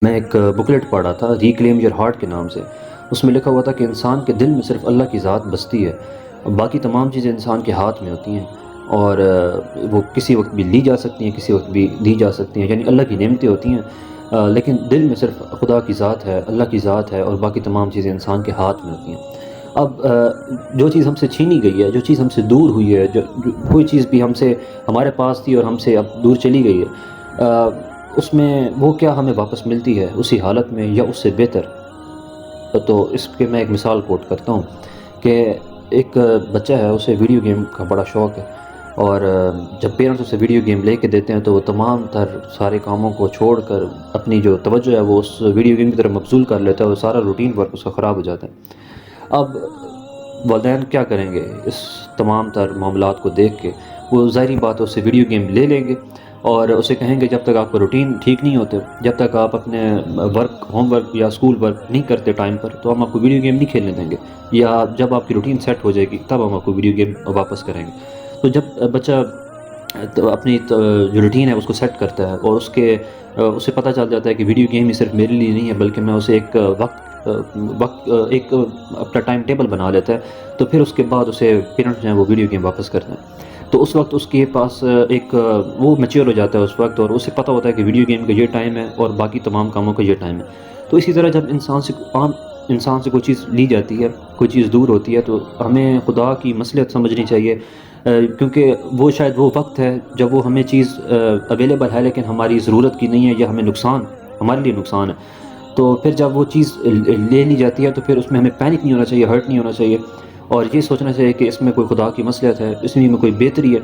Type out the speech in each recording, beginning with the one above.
میں ایک بکلیٹ پڑھا تھا ریکلیم یور ہارٹ کے نام سے. اس میں لکھا ہوا تھا کہ انسان کے دل میں صرف اللہ کی ذات بستی ہے، باقی تمام چیزیں انسان کے ہاتھ میں ہوتی ہیں، اور وہ کسی وقت بھی لی جا سکتی ہیں، کسی وقت بھی دی جا سکتی ہیں، یعنی اللہ کی نعمتیں ہوتی ہیں. لیکن دل میں صرف خدا کی ذات ہے، اللہ کی ذات ہے، اور باقی تمام چیزیں انسان کے ہاتھ میں ہوتی ہیں. اب جو چیز ہم سے چھینی گئی ہے، جو چیز ہم سے دور ہوئی ہے، کوئی چیز بھی ہم سے ہمارے پاس تھی اور ہم سے اب دور چلی گئی ہے، اس میں وہ کیا ہمیں واپس ملتی ہے اسی حالت میں یا اس سے بہتر؟ تو اس کے میں ایک مثال کوٹ کرتا ہوں کہ ایک بچہ ہے، اسے ویڈیو گیم کا بڑا شوق ہے، اور جب پیرنٹس اسے ویڈیو گیم لے کے دیتے ہیں تو وہ تمام تر سارے کاموں کو چھوڑ کر اپنی جو توجہ ہے وہ اس ویڈیو گیم کی طرف مبذول کر لیتا ہے، اور سارا روٹین ورک اس کا خراب ہو جاتا ہے. اب والدین کیا کریں گے اس تمام تر معاملات کو دیکھ کے؟ وہ ظاہری بات ہے، اس سے ویڈیو گیم لے لیں گے اور اسے کہیں گے جب تک آپ کا روٹین ٹھیک نہیں ہوتے، جب تک آپ اپنے ہوم ورک یا اسکول ورک نہیں کرتے ٹائم پر، تو ہم آپ کو ویڈیو گیم نہیں کھیلنے دیں گے، یا جب آپ کی روٹین سیٹ ہو جائے گی تب ہم آپ کو ویڈیو گیم واپس کریں گے. تو جب بچہ اپنی جو روٹین ہے اس کو سیٹ کرتا ہے اور اسے پتہ چل جاتا ہے کہ ویڈیو گیم ہی صرف میرے لیے نہیں ہے، بلکہ میں اسے ایک ایک اپنا ٹائم ٹیبل بنا لیتا ہے، تو پھر اس کے بعد اسے پیرنٹس جو ہیں وہ ویڈیو گیم واپس کرتے ہیں. تو اس وقت اس کے پاس ایک وہ میچور ہو جاتا ہے اس وقت، اور اسے پتہ ہوتا ہے کہ ویڈیو گیم کا یہ ٹائم ہے اور باقی تمام کاموں کا یہ ٹائم ہے. تو اسی طرح جب انسان سے کوئی چیز لی جاتی ہے، کوئی چیز دور ہوتی ہے، تو ہمیں خدا کی مصلحت سمجھنی چاہیے، کیونکہ وہ شاید وہ وقت ہے جب وہ ہمیں چیز اویلیبل ہے لیکن ہماری ضرورت کی نہیں ہے، یا ہمارے لیے نقصان ہے. تو پھر جب وہ چیز لے لی جاتی ہے تو پھر اس میں ہمیں پینک نہیں ہونا چاہیے، ہرٹ نہیں ہونا چاہیے، اور یہ سوچنا چاہیے کہ اس میں کوئی خدا کی مصلحت ہے، اس میں کوئی بہتری ہے.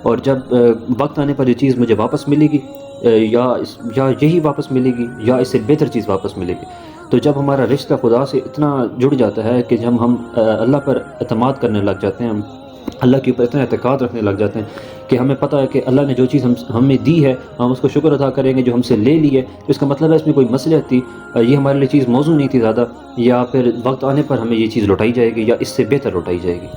اور جب وقت آنے پر یہ چیز مجھے واپس ملے گی، یا یہی واپس ملے گی یا اس سے بہتر چیز واپس ملے گی. تو جب ہمارا رشتہ خدا سے اتنا جڑ جاتا ہے کہ جب ہم اللہ پر اعتماد کرنے لگ جاتے ہیں، ہم اللہ کے اوپر اتنا اعتقاد رکھنے لگ جاتے ہیں کہ ہمیں پتہ ہے کہ اللہ نے جو چیز ہمیں دی ہے ہم اس کو شکر ادا کریں گے، جو ہم سے لے لی ہے تو اس کا مطلب ہے اس میں کوئی مصلحت تھی، یہ ہمارے لیے چیز موزوں نہیں تھی زیادہ، یا پھر وقت آنے پر ہمیں یہ چیز لوٹائی جائے گی یا اس سے بہتر لوٹائی جائے گی.